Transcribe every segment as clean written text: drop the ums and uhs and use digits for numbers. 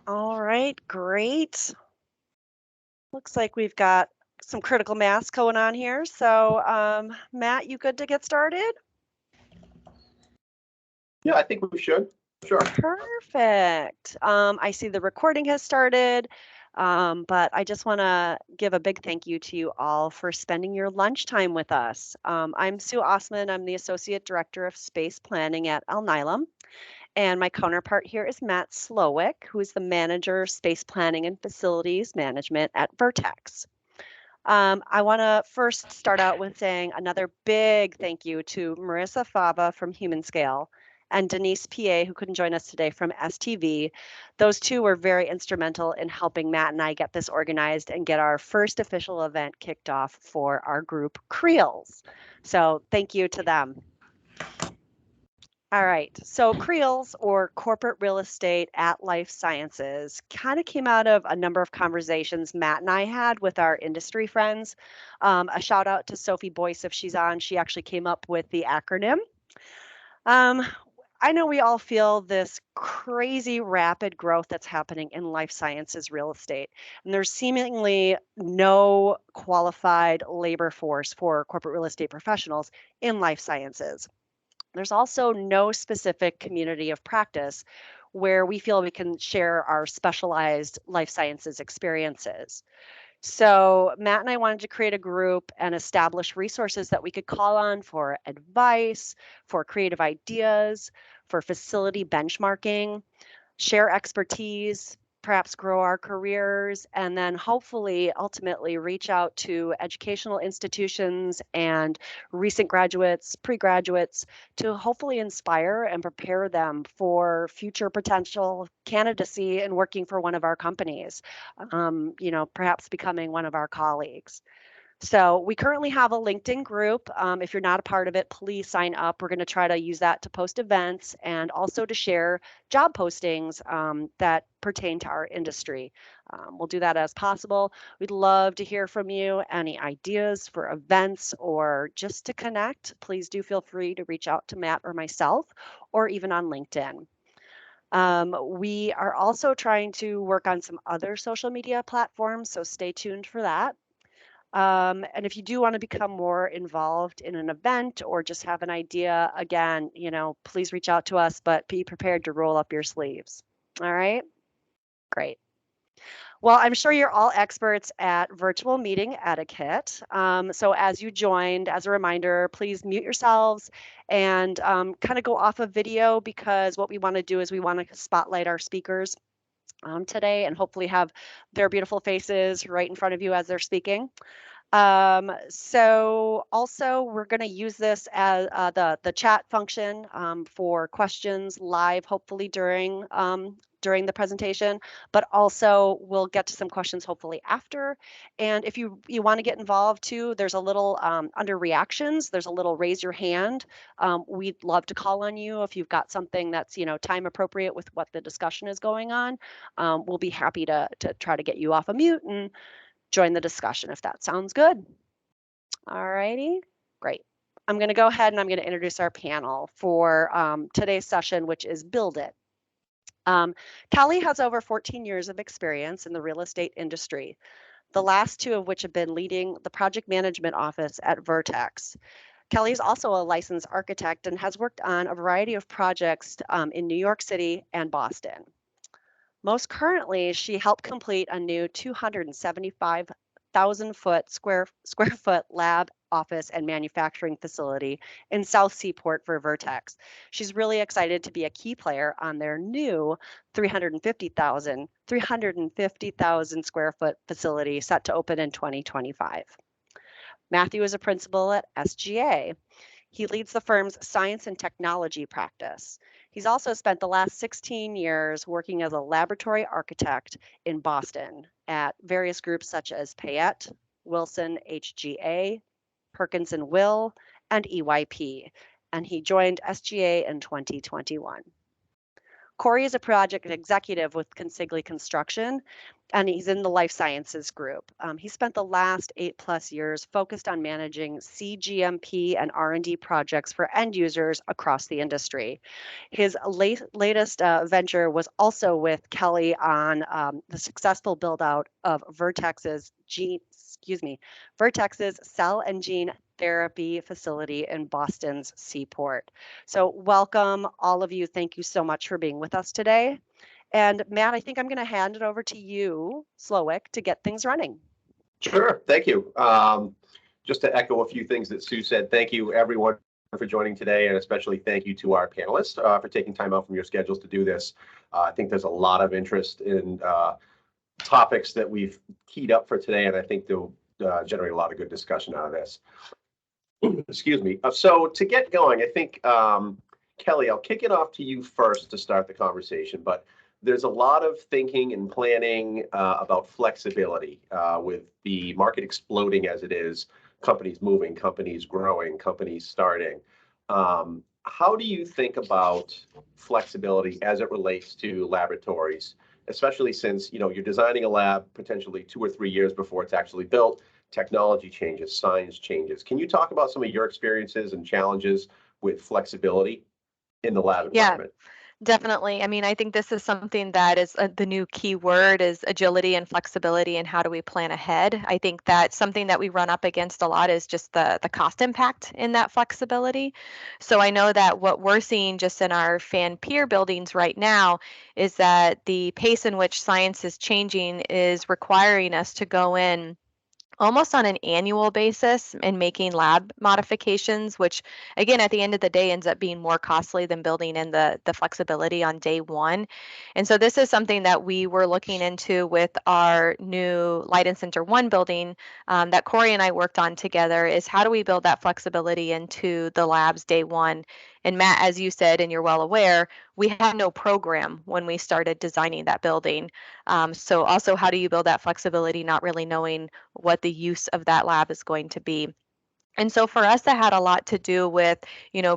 All right, great. Looks like we've got some critical mass going on here. So, Matt, you good to get started? Yeah, I think we should. Sure. Perfect. I see the recording has started, but I just want to give a big thank you to you all for spending your lunchtime with us. I'm Sue Osman. I'm the Associate Director of Space Planning at Alnylam, and my counterpart here is Matt Slowick, who is the Manager, Space Planning and Facilities Management at Vertex. I want to first start out with saying another big thank you to Marissa Fava from Human Scale and Denise PA, who couldn't join us today from STV. Those two were very instrumental in helping Matt and I get this organized and get our first official event kicked off for our group CREALS. So thank you to them. All right. So CREALS, or Corporate Real Estate at Life Sciences, kind of came out of a number of conversations Matt and I had with our industry friends. A shout out to Sophie Boyce if she's on. She actually came up with the acronym. Um, I know we all feel this crazy rapid growth that's happening in life sciences real estate, and there's seemingly no qualified labor force for corporate real estate professionals in life sciences. There's also no specific community of practice where we feel we can share our specialized life sciences experiences. So, Matt and I wanted to create a group and establish resources that we could call on for advice, for creative ideas, for facility benchmarking, share expertise, perhaps grow our careers, and then hopefully ultimately reach out to educational institutions and recent graduates, pre-graduates to hopefully inspire and prepare them for future potential candidacy and working for one of our companies, perhaps becoming one of our colleagues. So we currently have a LinkedIn group. If you're not a part of it, please sign up. We're going to try to use that to post events and also to share job postings that pertain to our industry. We'll do that as possible. We'd love to hear from you. Any ideas for events or just to connect, please do feel free to reach out to Matt or myself or even on LinkedIn. We are also trying to work on some other social media platforms, so stay tuned for that. And if you do want to become more involved in an event or just have an idea, again, please reach out to us, but be prepared to roll up your sleeves. All right, great. Well, I'm sure you're all experts at virtual meeting etiquette. So as you joined, as a reminder, please mute yourselves and kind of go off of video because what we want to do is we want to spotlight our speakers today and hopefully have their beautiful faces right in front of you as they're speaking. So also we're going to use this as the chat function for questions live, hopefully during the presentation, but also we'll get to some questions hopefully after. And if you want to get involved too, there's a little under reactions, there's a little raise your hand. We'd love to call on you if you've got something that's time appropriate with what the discussion is going on. We'll be happy to try to get you off of mute and join the discussion if that sounds good. All righty, great. I'm going to go ahead and I'm going to introduce our panel for today's session, which is Build It. Kelly has over 14 years of experience in the real estate industry, the last two of which have been leading the project management office at Vertex. Kelly is also a licensed architect and has worked on a variety of projects in New York City and Boston. Most currently, she helped complete a new 275,000 square foot lab, office, and manufacturing facility in South Seaport for Vertex. She's really excited to be a key player on their new 350,000 square foot facility set to open in 2025. Matthew is a principal at SGA. He leads the firm's science and technology practice. He's also spent the last 16 years working as a laboratory architect in Boston at various groups such as Payette, Wilson, HGA, Perkins and Will, and EYP. And he joined SGA in 2021. Corey is a project executive with Consigli Construction, and he's in the life sciences group. He spent the last 8+ years focused on managing CGMP and R&D projects for end users across the industry. His latest venture was also with Kelly on the successful build out of Vertex's cell and gene therapy facility in Boston's Seaport. So, welcome, all of you. Thank you so much for being with us today. And Matt, I think I'm going to hand it over to you, Slowick, to get things running. Sure. Thank you. Just to echo a few things that Sue said, thank you, everyone, for joining today, and especially thank you to our panelists for taking time out from your schedules to do this. I think there's a lot of interest in topics that we've keyed up for today, and I think they'll generate a lot of good discussion out of this. Excuse me. So to get going, I think, Kelly, I'll kick it off to you first to start the conversation, but there's a lot of thinking and planning about flexibility with the market exploding as it is, companies moving, companies growing, companies starting. How do you think about flexibility as it relates to laboratories, especially since you're designing a lab potentially 2 or 3 years before it's actually built? Technology changes, science changes. Can you talk about some of your experiences and challenges with flexibility in the lab environment? Definitely. I mean, I think this is something that is the new key word is agility and flexibility, and how do we plan ahead? I think that something that we run up against a lot is just the cost impact in that flexibility. So I know that what we're seeing just in our fan peer buildings right now is that the pace in which science is changing is requiring us to go in almost on an annual basis and making lab modifications, which again at the end of the day ends up being more costly than building in the flexibility on day one. And so this is something that we were looking into with our new Light Center 1 building that Corey and I worked on together, is how do we build that flexibility into the labs day one. And Matt, as you said, and you're well aware, we had no program when we started designing that building. So also, how do you build that flexibility, not really knowing what the use of that lab is going to be? And so for us, that had a lot to do with,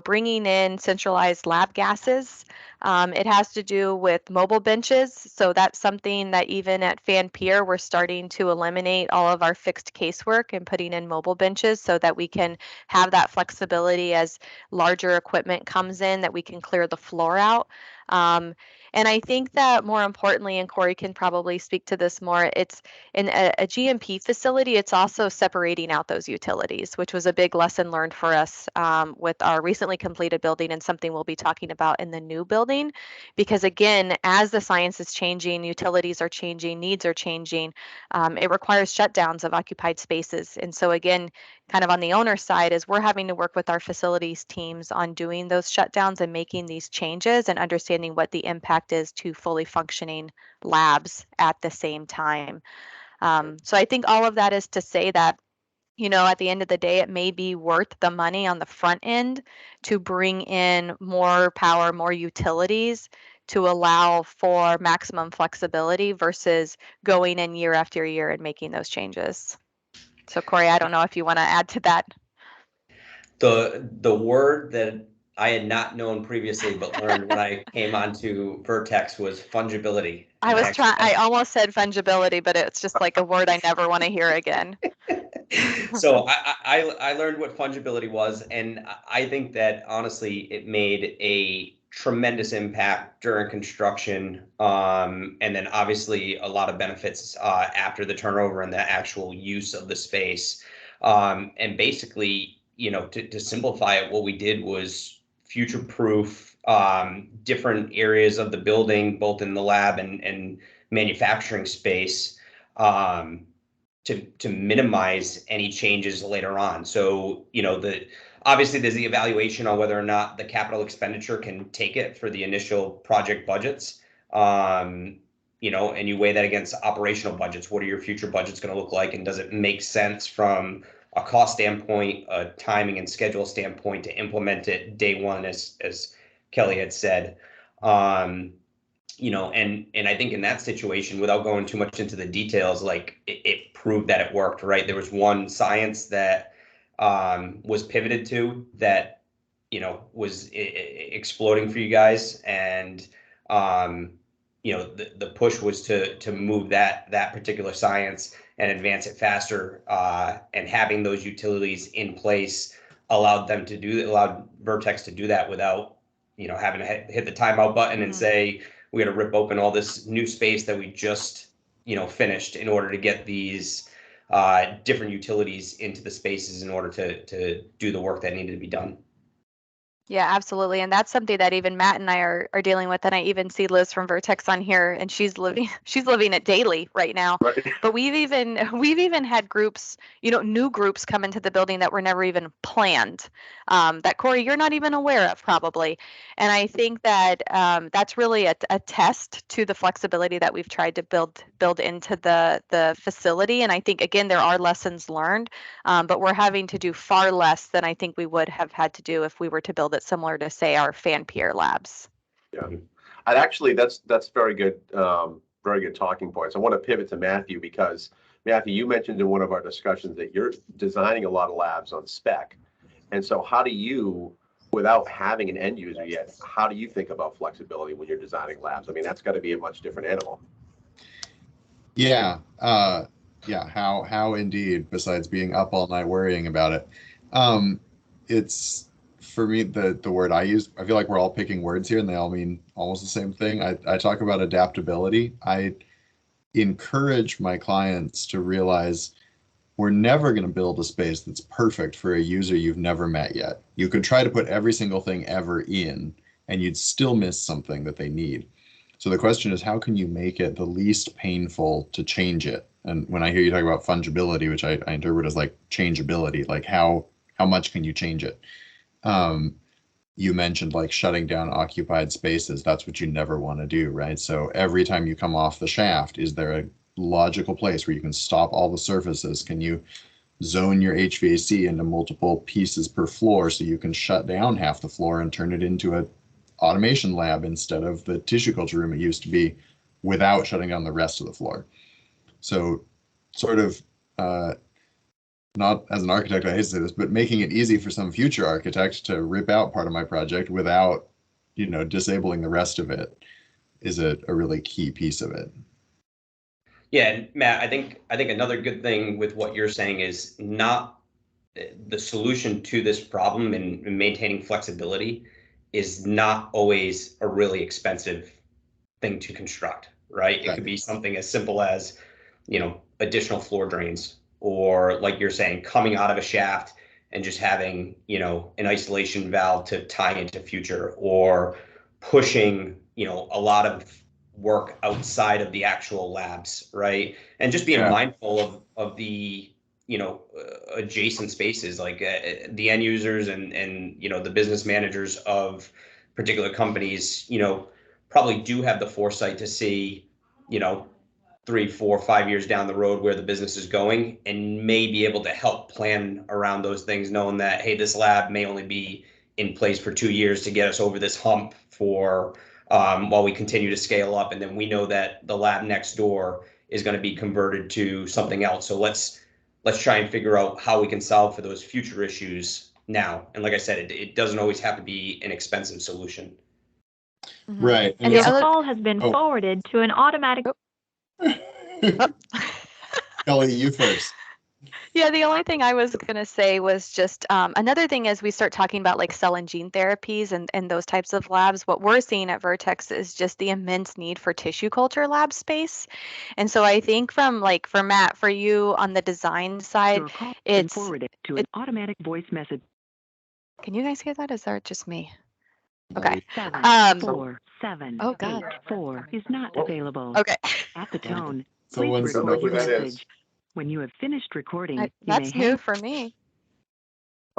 bringing in centralized lab gases. It has to do with mobile benches. So that's something that even at Fan Pier, we're starting to eliminate all of our fixed casework and putting in mobile benches so that we can have that flexibility as larger equipment comes in, that we can clear the floor out. And I think that more importantly, and Corey can probably speak to this more, it's in a GMP facility, it's also separating out those utilities, which was a big lesson learned for us with our recently completed building, and something we'll be talking about in the new building. Because again, as the science is changing, utilities are changing, needs are changing, it requires shutdowns of occupied spaces. And so again, kind of on the owner side, is we're having to work with our facilities teams on doing those shutdowns and making these changes and understanding what the impact is to fully functioning labs at the same time. So I think all of that is to say that, at the end of the day, it may be worth the money on the front end to bring in more power, more utilities to allow for maximum flexibility versus going in year after year and making those changes. So Corey, I don't know if you want to add to that. The word that I had not known previously but learned when I came onto Vertex was fungibility. I almost said fungibility, but it's just like a word I never want to hear again. So I learned what fungibility was, and I think that honestly it made a tremendous impact during construction, and then obviously a lot of benefits after the turnover and the actual use of the space. And basically, to simplify it, what we did was future-proof different areas of the building, both in the lab and manufacturing space, to minimize any changes later on. So, obviously there's the evaluation on whether or not the capital expenditure can take it for the initial project budgets. And you weigh that against operational budgets. What are your future budgets going to look like? And does it make sense from a cost standpoint, a timing and schedule standpoint to implement it day one, as Kelly had said? And I think in that situation, without going too much into the details, like it proved that it worked, right? There was one science that was pivoted to that, was exploding for you guys. And the push was to move that particular science and advance it faster, and having those utilities in place allowed Vertex to do that without having to hit the timeout button and say we got to rip open all this new space that we just finished in order to get these different utilities into the spaces in order to do the work that needed to be done. Yeah, absolutely. And that's something that even Matt and I are dealing with. And I even see Liz from Vertex on here, and she's living it daily right now. Right. But we've even had groups, new groups come into the building that were never even planned, that Corey, you're not even aware of probably. And I think that that's really a test to the flexibility that we've tried to build into the facility. And I think, again, there are lessons learned, but we're having to do far less than I think we would have had to do if we were to build it similar to, say, our fan peer labs. Yeah, and actually, that's very good talking points. I want to pivot to Matthew, because Matthew, you mentioned in one of our discussions that you're designing a lot of labs on spec, and so how do you, without having an end user yet, how do you think about flexibility when you're designing labs? I mean, that's got to be a much different animal. Yeah, how indeed, besides being up all night worrying about it. It's, for me, the word I use, I feel like we're all picking words here and they all mean almost the same thing. I talk about adaptability. I encourage my clients to realize we're never going to build a space that's perfect for a user you've never met yet. You could try to put every single thing ever in, and you'd still miss something that they need. So the question is, how can you make it the least painful to change it? And when I hear you talk about fungibility, which I interpret as like changeability, like how much can you change it? You mentioned like shutting down occupied spaces. That's what you never want to do, right? So every time you come off the shaft, is there a logical place where you can stop all the surfaces? Can you zone your HVAC into multiple pieces per floor so you can shut down half the floor and turn it into a automation lab instead of the tissue culture room it used to be, without shutting down the rest of the floor? So sort of, not as an architect, I hate to say this, but making it easy for some future architect to rip out part of my project without, disabling the rest of it is a really key piece of it. Yeah, and Matt, I think another good thing with what you're saying is not the solution to this problem in maintaining flexibility is not always a really expensive thing to construct, right? It could be something as simple as, additional floor drains, or like you're saying, coming out of a shaft and just having, an isolation valve to tie into future, or pushing, a lot of work outside of the actual labs, right? And just being mindful of the, adjacent spaces, like the end users and the business managers of particular companies, probably do have the foresight to see, 3, 4, 5 years down the road where the business is going, and may be able to help plan around those things, knowing that, hey, this lab may only be in place for 2 years to get us over this hump for while we continue to scale up. And then we know that the lab next door is going to be converted to something else. So let's try and figure out how we can solve for those future issues now. And like I said, it doesn't always have to be an expensive solution. Mm-hmm. Right. And your call has been forwarded to an automatic. Kelly, you first. Yeah, the only thing I was going to say was just another thing as we start talking about like cell and gene therapies and those types of labs, what we're seeing at Vertex is just the immense need for tissue culture lab space. And so I think for Matt, for you on the design side, Your call has been it's forwarded to an automatic voice message. Can you guys hear that? Is that just me? Okay. 74784 is not available. Okay. At the tone, Someone please said record your that is. message. When you have finished recording, That's you may new for me.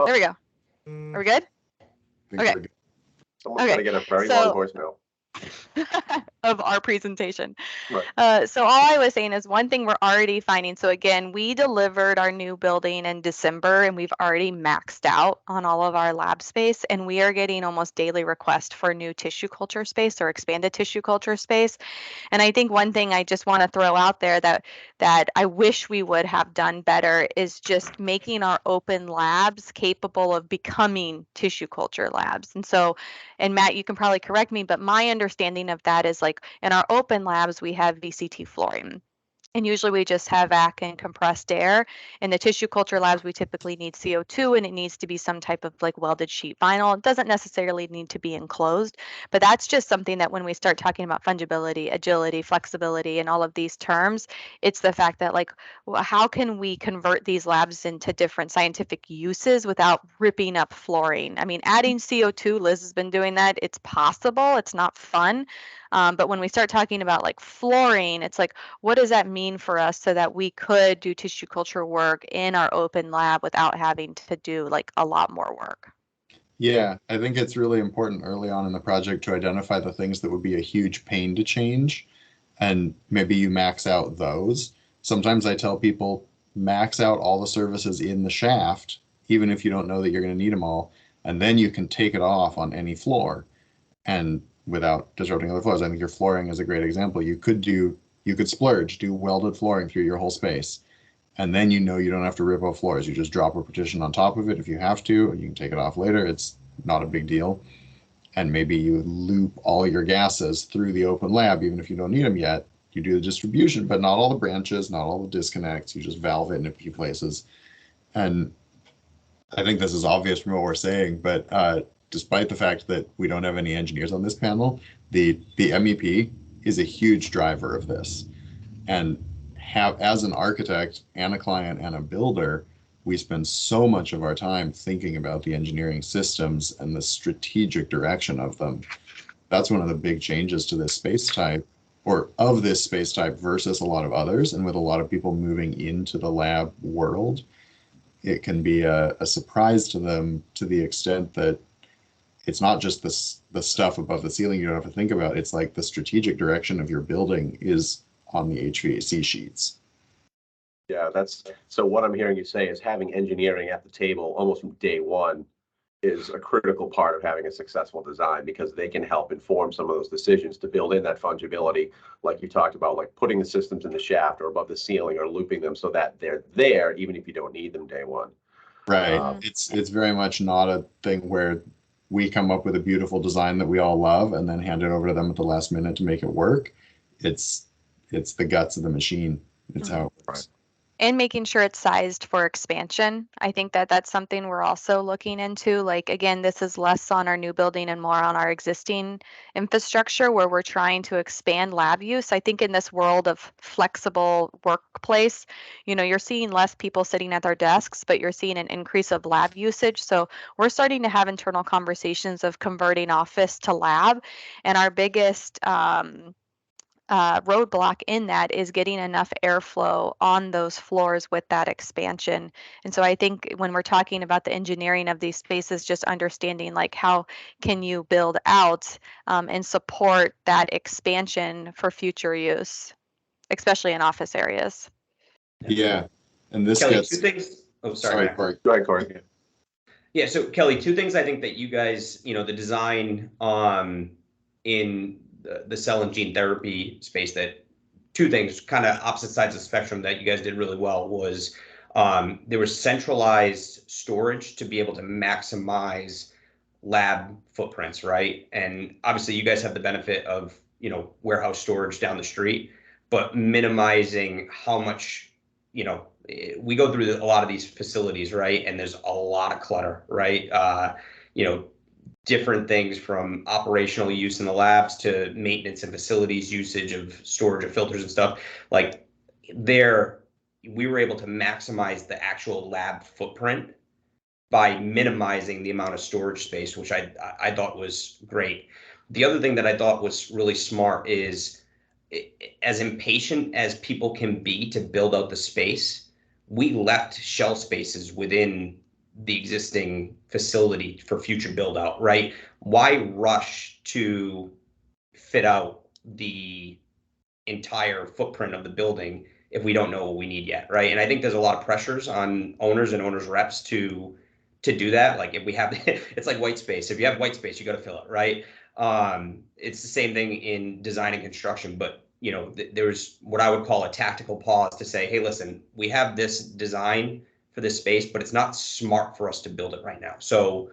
There we go. Are we good? Okay. Someone's got to get a very long voicemail. Of our presentation. Right. So all I was saying is one thing we're already finding. So again, we delivered our new building in December, and we've already maxed out on all of our lab space, and we are getting almost daily requests for new tissue culture space or expanded tissue culture space. And I think one thing I just want to throw out there that I wish we would have done better is just making our open labs capable of becoming tissue culture labs. And so, and Matt, you can probably correct me, but my understanding understanding of that is like in our open labs, we have VCT flooring. And usually we just have vac and compressed air. In the tissue culture labs, we typically need CO2 and it needs to be some type of like welded sheet vinyl. It doesn't necessarily need to be enclosed, but that's just something that when we start talking about fungibility, agility, flexibility, and all of these terms, it's the fact that like, well, how can we convert these labs into different scientific uses without ripping up flooring? I mean, adding CO2, Liz has been doing that. It's possible. It's not fun. But when we start talking about like flooring, it's like, what does that mean for us so that we could do tissue culture work in our open lab without having to do like a lot more work? Yeah, I think it's really important early on in the project to identify the things that would be a huge pain to change, and maybe you max out those. Sometimes I tell people max out all the services in the shaft, even if you don't know that you're going to need them all, and then you can take it off on any floor and without disrupting other floors. I think your flooring is a great example. You could splurge, do welded flooring through your whole space. And then you know you don't have to rip off floors. You just drop a partition on top of it if you have to, and you can take it off later. It's not a big deal. And maybe you loop all your gases through the open lab, even if you don't need them yet. You do the distribution, but not all the branches, not all the disconnects. You just valve it in a few places. And I think this is obvious from what we're saying, but despite the fact that we don't have any engineers on this panel, the MEP is a huge driver of this. And as an architect and a client and a builder, we spend so much of our time thinking about the engineering systems and the strategic direction of them. That's one of the big changes to this space type, or of this space type versus a lot of others. And with a lot of people moving into the lab world, it can be a surprise to them to the extent that it's not just the stuff above the ceiling you don't have to think about. It's like the strategic direction of your building is on the HVAC sheets. Yeah, so what I'm hearing you say is having engineering at the table almost from day one is a critical part of having a successful design, because they can help inform some of those decisions to build in that fungibility, like you talked about, like putting the systems in the shaft or above the ceiling or looping them so that they're there even if you don't need them day one. Right. It's very much not a thing where we come up with a beautiful design that we all love and then hand it over to them at the last minute to make it work. It's the guts of the machine. It's how it works. And making sure it's sized for expansion. I think that that's something we're also looking into. Like, again, this is less on our new building and more on our existing infrastructure where we're trying to expand lab use. I think in this world of flexible workplace, you're seeing less people sitting at their desks, but you're seeing an increase of lab usage. So we're starting to have internal conversations of converting office to lab. And our biggest roadblock in that is getting enough airflow on those floors with that expansion. And so I think when we're talking about the engineering of these spaces, just understanding like how can you build out and support that expansion for future use, especially in office areas. Yeah. And this Kelly, gets... two things. Oh, Sorry, sorry. Corey. Go ahead, Corey. Yeah, so Kelly, two things I think that you guys, the design in the cell and gene therapy space, that two things, kind of opposite sides of the spectrum that you guys did really well was there was centralized storage to be able to maximize lab footprints, right? And obviously you guys have the benefit of, warehouse storage down the street, but minimizing how much, we go through a lot of these facilities, right? And there's a lot of clutter, right? Different things from operational use in the labs to maintenance and facilities usage of storage of filters and stuff. Like there, we were able to maximize the actual lab footprint by minimizing the amount of storage space, which I thought was great. The other thing that I thought was really smart is, as impatient as people can be to build out the space, we left shell spaces within the existing facility for future build out, right? Why rush to fit out the entire footprint of the building if we don't know what we need yet, right? And I think there's a lot of pressures on owners and owners reps to do that. Like if we have, it's like white space. If you have white space, you got to fill it, right? It's the same thing in design and construction, but there's what I would call a tactical pause to say, hey, listen, we have this design for this space, but it's not smart for us to build it right now. So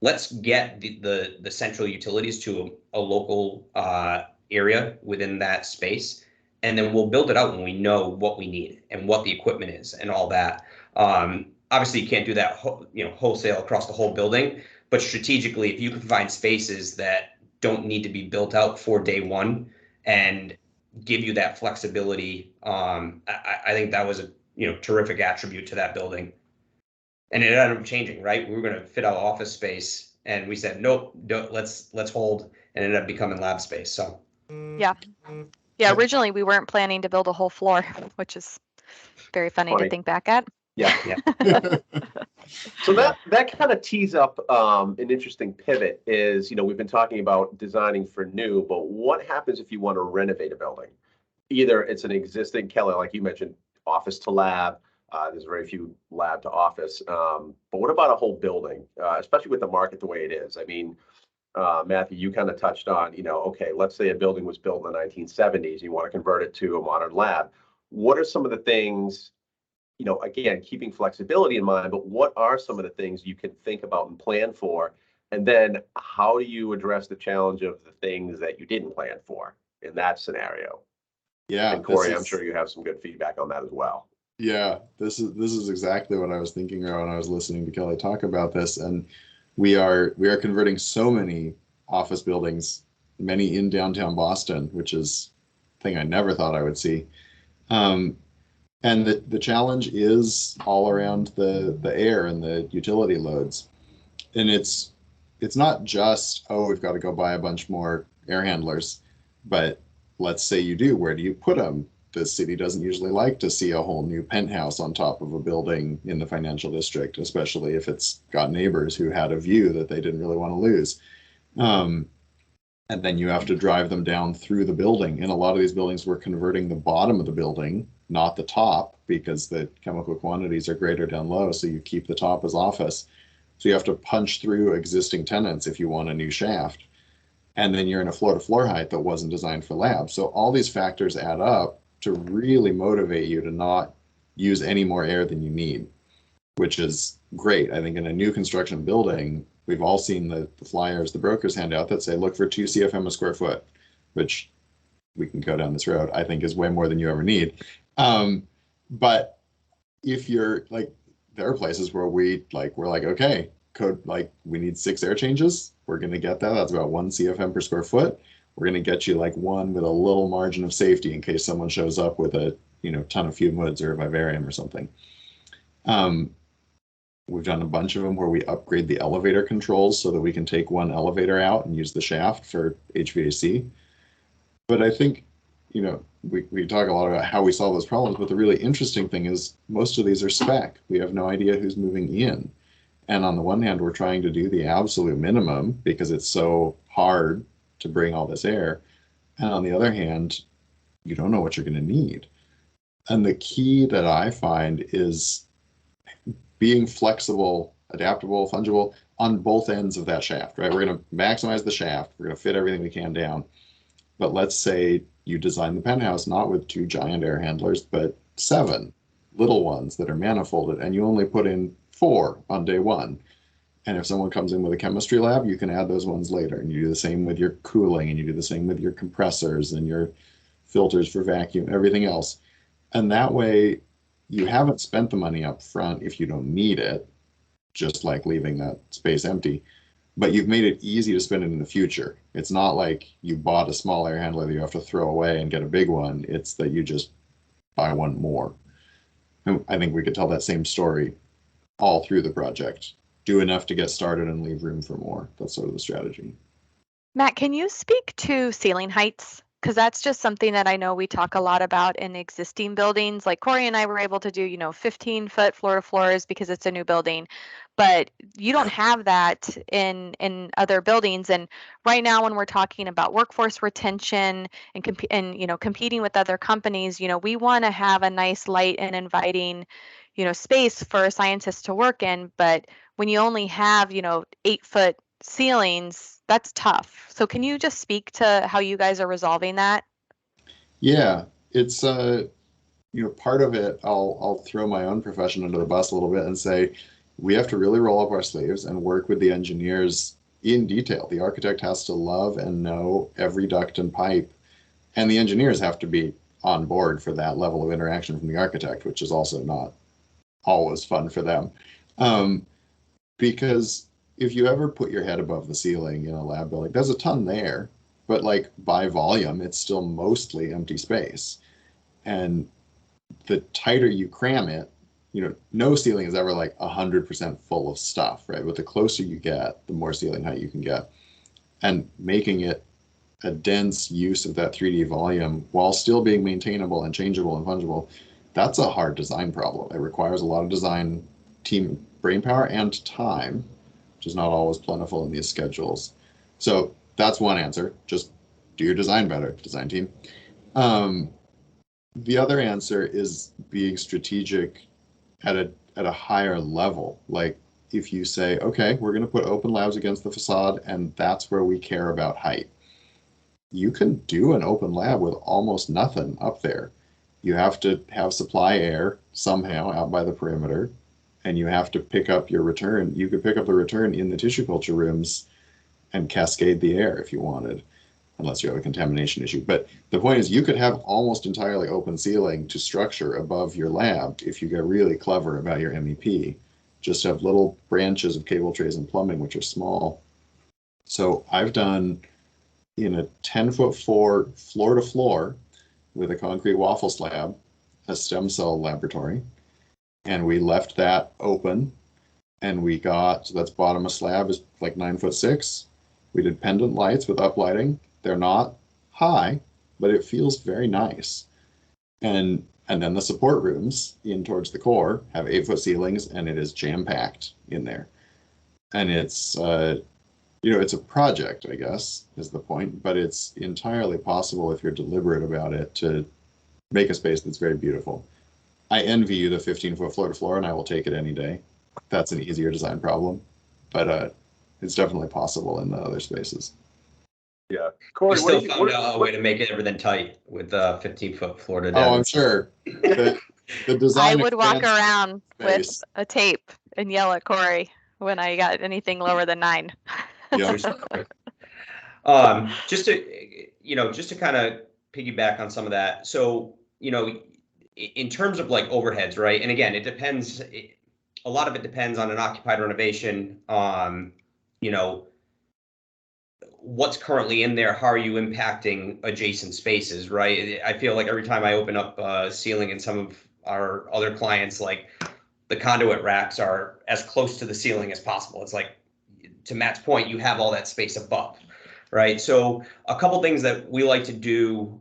let's get the central utilities to a local area within that space, and then we'll build it out when we know what we need and what the equipment is and all that. Obviously, you can't do that wholesale across the whole building, but strategically, if you can find spaces that don't need to be built out for day one and give you that flexibility, I think that was a terrific attribute to that building. And it ended up changing, right? We were going to fit out office space, and we said, nope, let's hold, and it ended up becoming lab space. So Yeah. Originally, we weren't planning to build a whole floor, which is very funny to think back at. Yeah. So that kind of tees up an interesting pivot. Is we've been talking about designing for new, but what happens if you want to renovate a building? Either it's an existing, Kelly, like you mentioned, office to lab. There's very few lab to office. But what about a whole building, especially with the market the way it is? I mean, Matthew, you kind of touched on, okay, let's say a building was built in the 1970s. You want to convert it to a modern lab. What are some of the things, again, keeping flexibility in mind, but what are some of the things you can think about and plan for? And then how do you address the challenge of the things that you didn't plan for in that scenario? Yeah. And Corey, I'm sure you have some good feedback on that as well. Yeah, this is exactly what I was thinking when I was listening to Kelly talk about this. And we are converting so many office buildings, many in downtown Boston, which is a thing I never thought I would see. And the challenge is all around the air and the utility loads. And it's not just, we've got to go buy a bunch more air handlers, but let's say you do, where do you put them? The city doesn't usually like to see a whole new penthouse on top of a building in the financial district, especially if it's got neighbors who had a view that they didn't really want to lose. And then you have to drive them down through the building. And a lot of these buildings, we're converting the bottom of the building, not the top, because the chemical quantities are greater down low. So you keep the top as office. So you have to punch through existing tenants if you want a new shaft. And then you're in a floor-to-floor height that wasn't designed for labs. So all these factors add up to really motivate you to not use any more air than you need, which is great. I think in a new construction building, we've all seen the flyers the brokers hand out that say, look for 2 CFM a square foot, which we can go down this road, I think is way more than you ever need. But if you're like, there are places where we're like, okay, code, like we need 6 air changes. We're going to get that. That's about 1 CFM per square foot. We're going to get you like one with a little margin of safety in case someone shows up with a ton of fume hoods or a vivarium or something. We've done a bunch of them where we upgrade the elevator controls so that we can take one elevator out and use the shaft for HVAC. But I think, we talk a lot about how we solve those problems, but the really interesting thing is most of these are spec. We have no idea who's moving in. And on the one hand, we're trying to do the absolute minimum because it's so hard to bring all this air. And on the other hand, you don't know what you're going to need. And the key that I find is being flexible, adaptable, fungible on both ends of that shaft, right? We're going to maximize the shaft. We're going to fit everything we can down. But let's say you design the penthouse not with 2 giant air handlers, but 7 little ones that are manifolded, and you only put in 4 on day 1. And if someone comes in with a chemistry lab, you can add those ones later. And you do the same with your cooling, and you do the same with your compressors and your filters for vacuum, everything else. And that way, you haven't spent the money up front if you don't need it, just like leaving that space empty. But you've made it easy to spend it in the future. It's not like you bought a small air handler that you have to throw away and get a big one. It's that you just buy one more. And I think we could tell that same story all through the project. Do enough to get started and leave room for more. That's sort of the strategy. Matt, can you speak to ceiling heights? Because that's just something that I know we talk a lot about in existing buildings. Like Corey and I were able to do, 15-foot floor to floors because it's a new building, but you don't have that in other buildings. And right now, when we're talking about workforce retention and competing with other companies, we want to have a nice, light, and inviting, space for scientists to work in. But when you only have, 8-foot ceilings, that's tough. So can you just speak to how you guys are resolving that? Yeah, it's part of it, I'll throw my own profession under the bus a little bit and say, we have to really roll up our sleeves and work with the engineers in detail. The architect has to love and know every duct and pipe, and the engineers have to be on board for that level of interaction from the architect, which is also not always fun for them. Because if you ever put your head above the ceiling in a lab building, there's a ton there, but like by volume, it's still mostly empty space. And the tighter you cram it, no ceiling is ever like 100% full of stuff, right? But the closer you get, the more ceiling height you can get. And making it a dense use of that 3D volume while still being maintainable and changeable and fungible, that's a hard design problem. It requires a lot of design team brainpower and time, which is not always plentiful in these schedules. So that's one answer. Just do your design better, design team. The other answer is being strategic at a higher level. Like if you say, okay, we're going to put open labs against the facade, and that's where we care about height. You can do an open lab with almost nothing up there. You have to have supply air somehow out by the perimeter, and you have to pick up your return. You could pick up the return in the tissue culture rooms and cascade the air if you wanted, unless you have a contamination issue. But the point is, you could have almost entirely open ceiling to structure above your lab if you get really clever about your MEP. Just have little branches of cable trays and plumbing, which are small. So I've done in a 10-foot floor to floor with a concrete waffle slab, a stem cell laboratory. And we left that open, and we got, so that's bottom of slab is like 9'6". We did pendant lights with uplighting. They're not high, but it feels very nice. And then the support rooms in towards the core have 8-foot ceilings, and it is jam-packed in there. And it's, it's a project, I guess, is the point, but it's entirely possible if you're deliberate about it to make a space that's very beautiful. I envy you the 15-foot floor to floor, and I will take it any day. That's an easier design problem, but it's definitely possible in the other spaces. Yeah. We Corey, still found out a way to make everything tight with 15-foot floor to depth. Oh, I'm sure. The design I would walk expands around with space. a tape and yell at Corey when I got anything lower than 9. Yeah. Just to kind of piggyback on some of that. So, in terms of like overheads, right? And again, it depends. A lot of it depends on an occupied renovation. What's currently in there? How are you impacting adjacent spaces, right? I feel like every time I open up a ceiling in some of our other clients, like the conduit racks are as close to the ceiling as possible. It's like, to Matt's point, you have all that space above, right? So a couple things that we like to do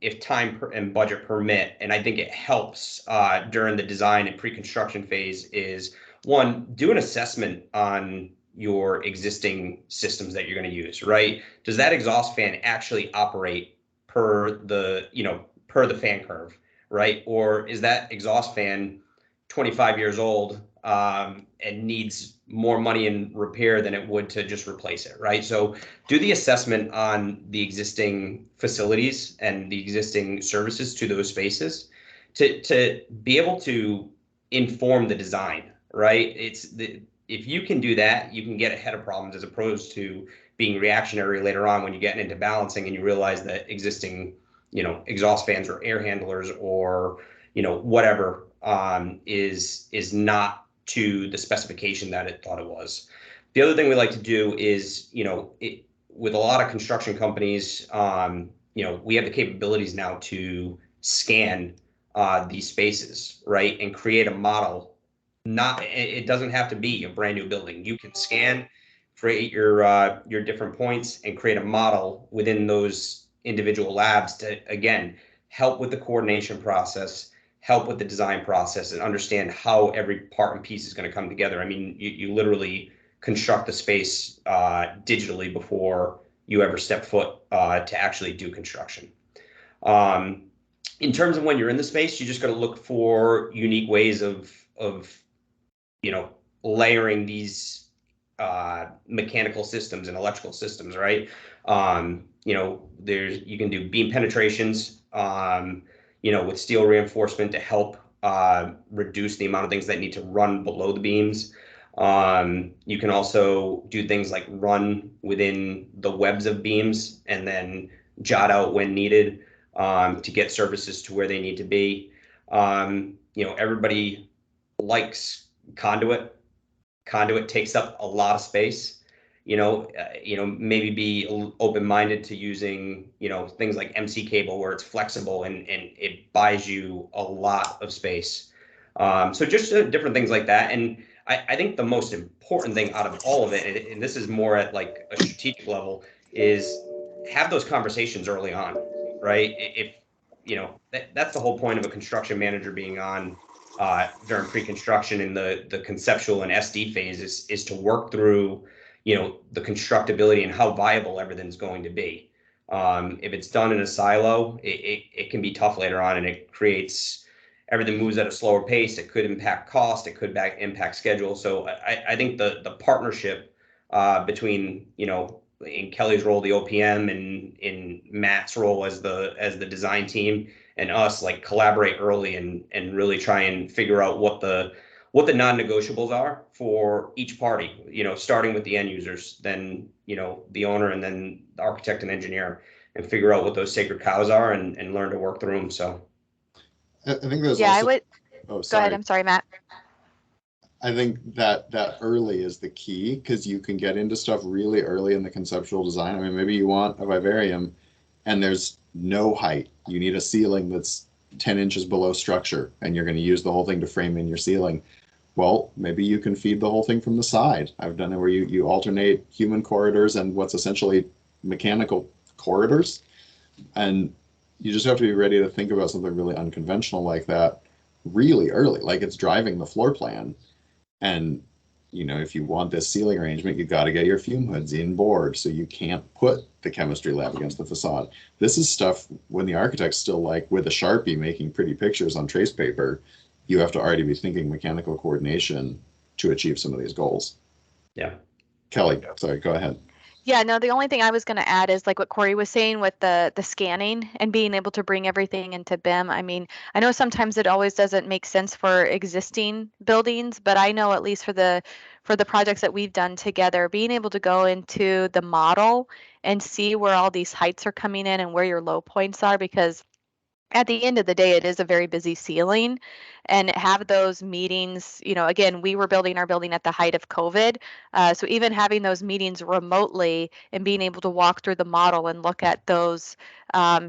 if time and budget permit, and I think it helps during the design and pre-construction phase, is one, do an assessment on your existing systems that you're going to use, right? Does that exhaust fan actually operate per the fan curve, right? Or is that exhaust fan 25 years old and needs more money in repair than it would to just replace it, right? So do the assessment on the existing facilities and the existing services to those spaces to be able to inform the design, right? If you can do that, you can get ahead of problems as opposed to being reactionary later on when you get into balancing and you realize that existing, exhaust fans or air handlers or, whatever is not to the specification that it thought it was. The other thing we like to do is, with a lot of construction companies, we have the capabilities now to scan these spaces, right, and create a model. It doesn't have to be a brand new building. You can scan, create your different points, and create a model within those individual labs to, again, help with the coordination process, help with the design process, and understand how every part and piece is going to come together. I mean, you literally construct the space digitally before you ever step foot to actually do construction. In terms of when you're in the space, you just got to look for unique ways of layering these mechanical systems and electrical systems, right? You can do beam penetrations, with steel reinforcement to help reduce the amount of things that need to run below the beams. You can also do things like run within the webs of beams and then jot out when needed to get services to where they need to be. Everybody likes conduit. Conduit takes up a lot of space. Maybe be open-minded to using, things like MC cable where it's flexible and it buys you a lot of space. So just different things like that. And I think the most important thing out of all of it, and this is more at like a strategic level, is have those conversations early on, right? If that's the whole point of a construction manager being on during pre-construction in the conceptual and SD phase is to work through, the constructability and how viable everything's going to be. If it's done in a silo, it can be tough later on, and it creates everything moves at a slower pace. It could impact cost. It could impact schedule. So I think the partnership between, in Kelly's role, the OPM, and in Matt's role as the design team, and us, like, collaborate early and really try and figure out what the non-negotiables are for each party, starting with the end users, then, the owner, and then the architect and engineer, and figure out what those sacred cows are and learn to work through them. So I think there's Yeah, I also, would oh, go ahead. sorry. I'm sorry, Matt. I think that early is the key, because you can get into stuff really early in the conceptual design. I mean, maybe you want a vivarium and there's no height. You need a ceiling that's 10 inches below structure, and you're going to use the whole thing to frame in your ceiling. Well, maybe you can feed the whole thing from the side. I've done it where you alternate human corridors and what's essentially mechanical corridors. And you just have to be ready to think about something really unconventional like that really early, like it's driving the floor plan. And, if you want this ceiling arrangement, you've got to get your fume hoods in board, so you can't put the chemistry lab against the facade. This is stuff when the architect's still like with a Sharpie making pretty pictures on trace paper. You have to already be thinking mechanical coordination to achieve some of these goals. Yeah. Kelly, sorry, go ahead. Yeah, no, the only thing I was going to add is like what Corey was saying with the scanning and being able to bring everything into BIM. I mean, I know sometimes it always doesn't make sense for existing buildings, but I know at least for the projects that we've done together, being able to go into the model and see where all these heights are coming in and where your low points are, because at the end of the day, it is a very busy ceiling, and have those meetings. Again, we were building our building at the height of COVID. So even having those meetings remotely and being able to walk through the model and look at those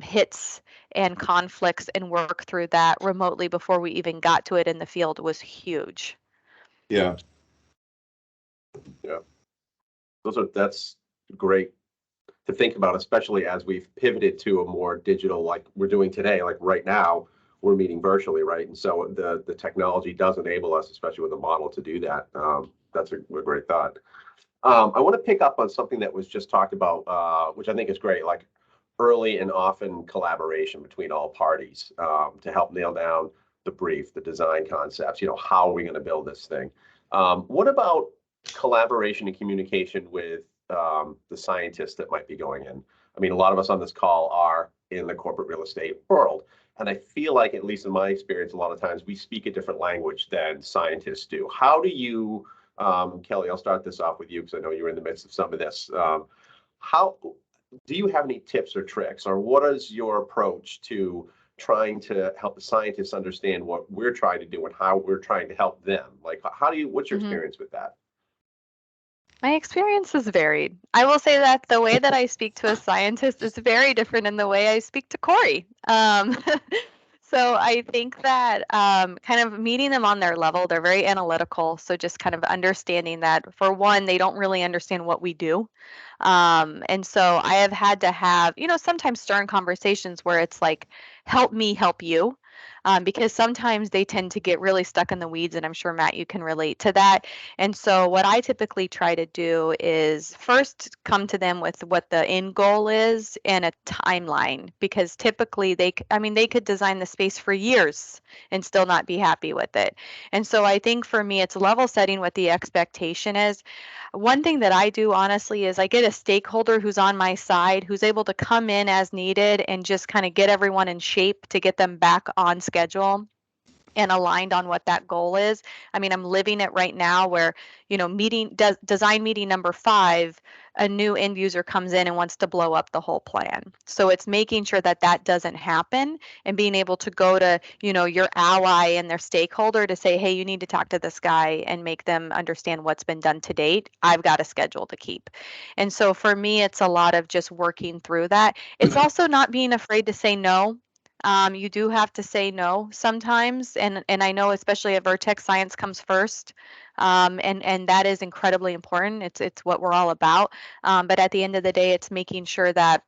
hits and conflicts and work through that remotely before we even got to it in the field was huge. Yeah. Yeah. That's great to think about, especially as we've pivoted to a more digital, like we're doing today. Like right now, we're meeting virtually, right? And so the technology does enable us, especially with a model, to do that. That's a great thought. I want to pick up on something that was just talked about, which I think is great, like early and often collaboration between all parties to help nail down the brief, the design concepts. How are we going to build this thing? What about collaboration and communication with the scientists that might be going in? I mean, a lot of us on this call are in the corporate real estate world, and I feel like, at least in my experience, a lot of times we speak a different language than scientists do. How do you, Kelly, I'll start this off with you because I know you're in the midst of some of this. How do you have any tips or tricks, or what is your approach to trying to help the scientists understand what we're trying to do and how we're trying to help them? Like, what's your experience with that? My experience is varied. I will say that the way that I speak to a scientist is very different than the way I speak to Corey. So I think that kind of meeting them on their level, they're very analytical. So just kind of understanding that, for one, they don't really understand what we do. And so I have had to have, sometimes stern conversations where it's like, help me help you. Because sometimes they tend to get really stuck in the weeds, and I'm sure, Matt, you can relate to that. And so what I typically try to do is first come to them with what the end goal is and a timeline, because typically they could design the space for years and still not be happy with it. And so I think for me, it's level setting what the expectation is. One thing that I do, honestly, is I get a stakeholder who's on my side, who's able to come in as needed and just kind of get everyone in shape to get them back on schedule. and aligned on what that goal is. I mean, I'm living it right now where, design meeting number 5, a new end user comes in and wants to blow up the whole plan. So it's making sure that that doesn't happen and being able to go to, your ally and their stakeholder to say, hey, you need to talk to this guy and make them understand what's been done to date. I've got a schedule to keep. And so for me, it's a lot of just working through that. It's also not being afraid to say no. You do have to say no sometimes, and I know especially at Vertex, science comes first, and that is incredibly important. It's what we're all about. But at the end of the day, it's making sure that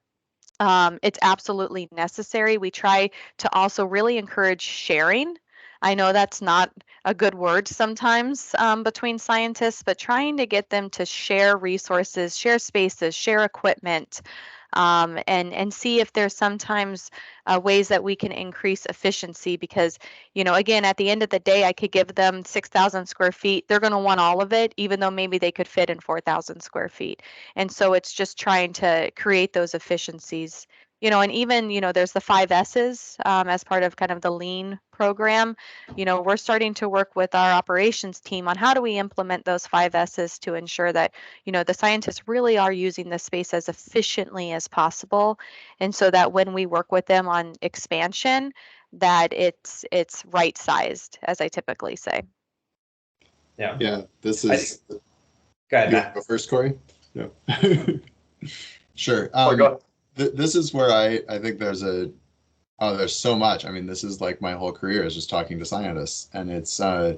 it's absolutely necessary. We try to also really encourage sharing. I know that's not a good word sometimes between scientists, but trying to get them to share resources, share spaces, share equipment, and see if there's sometimes ways that we can increase efficiency. Because, again, at the end of the day, I could give them 6,000 square feet. They're going to want all of it, even though maybe they could fit in 4,000 square feet. And so it's just trying to create those efficiencies. And even, there's the 5S's as part of kind of the lean program. We're starting to work with our operations team on how do we implement those 5S's to ensure that, the scientists really are using the space as efficiently as possible. And so that when we work with them on expansion, that it's right sized, as I typically say. Yeah. Yeah, this I is. think, go ahead, You want to Matt. go first, Corey? No. Sure. Go. This is where I think there's so much. I mean, this is like my whole career is just talking to scientists, and it's I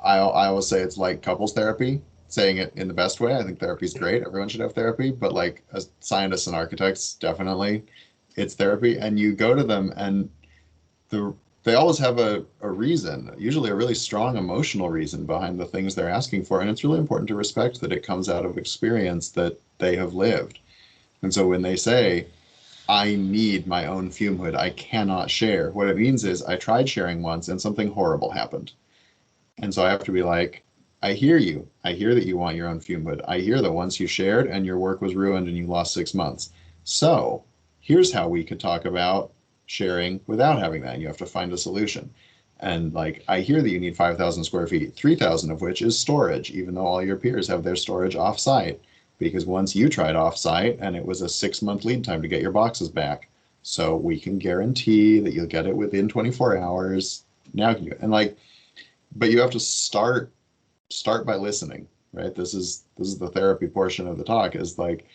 will say it's like couples therapy. Saying it in the best way. I think therapy is great. Everyone should have therapy, but like as scientists and architects, definitely, it's therapy. And you go to them, and they always have a reason, usually a really strong emotional reason behind the things they're asking for. And it's really important to respect that it comes out of experience that they have lived. And so when they say, I need my own fume hood, I cannot share, what it means is I tried sharing once and something horrible happened. And so I have to be like, I hear you. I hear that you want your own fume hood. I hear that once you shared and your work was ruined and you lost 6 months. So here's how we could talk about sharing without having that. You have to find a solution. And like, I hear that you need 5,000 square feet, 3,000 of which is storage, even though all your peers have their storage offsite. Because once you tried offsite and it was a 6-month lead time to get your boxes back. So we can guarantee that you'll get it within 24 hours. Now, and like, but you have to start by listening, right? This is the therapy portion of the talk, is like,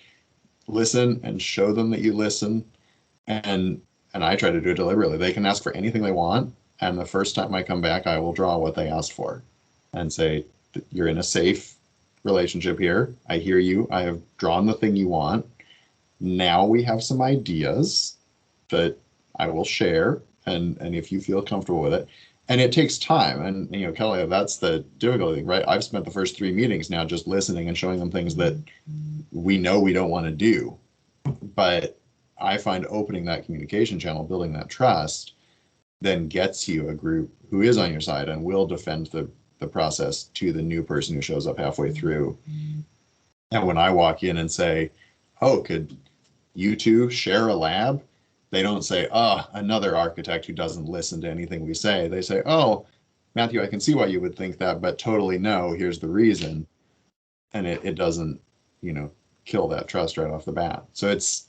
listen and show them that you listen. And I try to do it deliberately. They can ask for anything they want, and the first time I come back, I will draw what they asked for and say, you're in a safe relationship here. I hear you. I have drawn the thing you want. Now we have some ideas that I will share, and if you feel comfortable with it. And it takes time. And, Kelly, that's the difficulty, right? I've spent the first 3 meetings now just listening and showing them things that we know we don't want to do. But I find opening that communication channel, building that trust, then gets you a group who is on your side and will defend the process to the new person who shows up halfway through. And when I walk in and say, oh, could you two share a lab? They don't say, oh, another architect who doesn't listen to anything we say. They say, oh, Matthew, I can see why you would think that, but totally no, here's the reason. And it doesn't, kill that trust right off the bat. So it's,